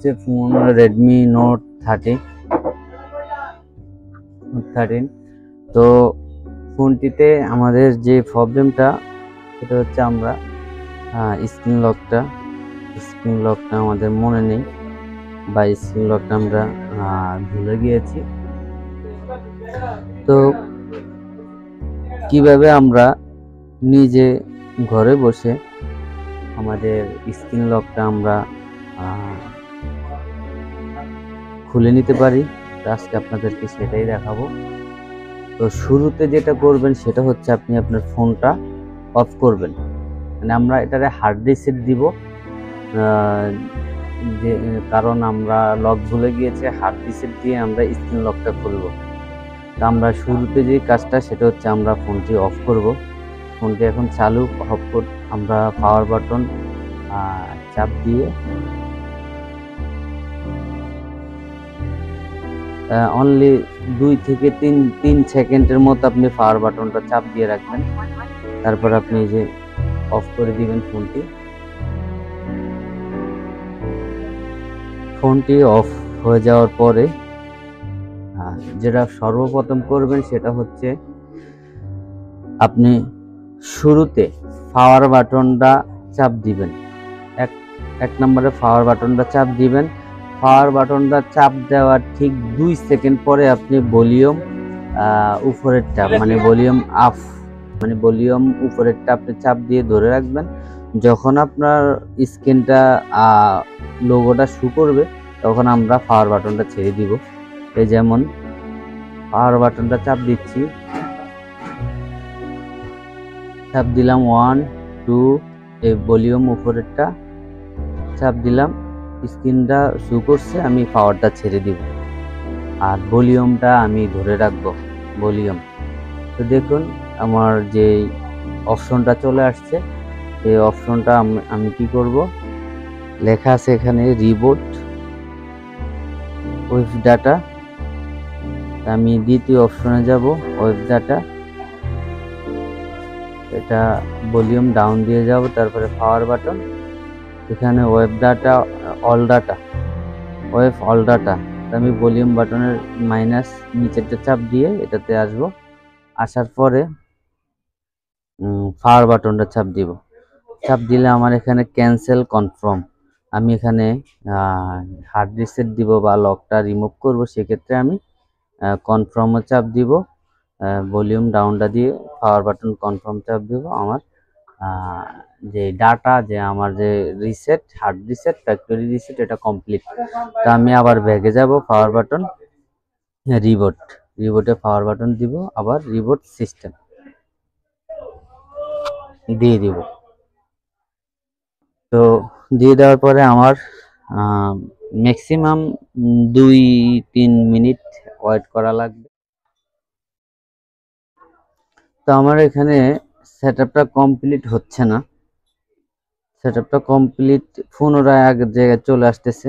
হচ্ছে phone Redmi note 13। তো ফোনটিতে আমাদের যে প্রবলেমটা সেটা হচ্ছে আমরা স্ক্রিন লকটা আমাদের মনে নেই, বা স্ক্রিন লকটা আমরা ভুলে গিয়েছি। তো কিভাবে আমরা নিজে ঘরে বসে আমাদের স্ক্রিন লকটা আমরা খুলে নিতে পারি, আজকে আপনাদেরকে সেটাই দেখাবো। তো শুরুতে যেটা করবেন সেটা হচ্ছে আপনি আপনার ফোনটা অফ করবেন, মানে আমরা এটারে হার্ড রিসেট দিব, যে কারণ আমরা লক ভুলে গিয়েছে, হার্ড রিসেট দিয়ে আমরা স্ক্রিন লকটা খুলব। তো আমরা শুরুতে যে কাজটা সেটা হচ্ছে আমরা ফোনটি অফ করব। ফোনটি এখন চালু অফ আমরা পাওয়ার বাটন চাপ দিয়ে অনলি 2 থেকে 3 সেকেন্ডের মতো আপনি পাওয়ার বাটনটা চাপ দিয়ে রাখবেন, তারপর আপনি যে অফ করে দিবেন ফোনটি অফ হয়ে যাওয়ার পরে যেটা সর্বপ্রথম করবেন সেটা হচ্ছে আপনি শুরুতে পাওয়ার বাটনটা চাপ দিবেন। এক নম্বরে পাওয়ার বাটনটা চাপ দিবেন। পাওয়ার বাটনটা চাপ দেওয়ার ঠিক 2 সেকেন্ড পরে আপনি ভলিউম উপরেরটা মানে ভলিউম আপ মানে ভলিউম উপরেরটা আপনি চাপ দিয়ে ধরে রাখবেন। যখন আপনার স্ক্রিনটা লোগোটা শো করবে তখন আমরা পাওয়ার বাটনটা ছেড়ে দিব। এই যেমন পাওয়ার বাটনটা চাপ দিচ্ছি, চাপ দিলাম 1 2, এই ভলিউম উপরেরটা চাপ দিলাম, স্ক্রিনটা শো করছে, আমি পাওয়ারটা ছেড়ে দিব আর ভলিউমটা আমি ধরে রাখবো ভলিউম। তো দেখুন আমার যে অপশনটা চলে আসছে, এই অপশনটা আমি কি করব, লেখা আছে এখানে রিবুট ওয়েব ডাটা। আমি দ্বিতীয় অপশনে যাব, ওয়েব ডাটা। এটা ভলিউম ডাউন দিয়ে যাব, তারপরে পাওয়ার বাটন, এখানে ওয়েব ডাটা অল ডাটা। আমি ভলিউম বাটনের মাইনাস নিচেরটা চাপ দিয়ে এটাতে আসব, আসার পরে পাওয়ার বাটনটা চাপ দিলে আমার এখানে ক্যান্সেল কনফার্ম। আমি এখানে হার্ড রিসেট দিব বা লকটা রিমুভ করব, সেক্ষেত্রে আমি কনফার্মও চাপ দিব, ভলিউম ডাউনটা দিয়ে পাওয়ার বাটন কনফার্ম চাপ দিব। আমার যে ডাটা যে আমার যে reset hard reset factory reset এটা কমপ্লিট। তো আমি আবার ব্যাগে যাব, পাওয়ার বাটন রিবোটে পাওয়ার বাটন দিব, আবার রিবোট সিস্টেম দিয়ে দিব। তো দিয়ে দেওয়ার পরে আমার ম্যাক্সিমাম 2-3 মিনিট ওয়েট করা লাগবে। তো আমার এখানে সেটআপটা কমপ্লিট হচ্ছে না, সেটআপটা কমপ্লিট পুনরায় আগের জায়গায় চলে আসতেছে।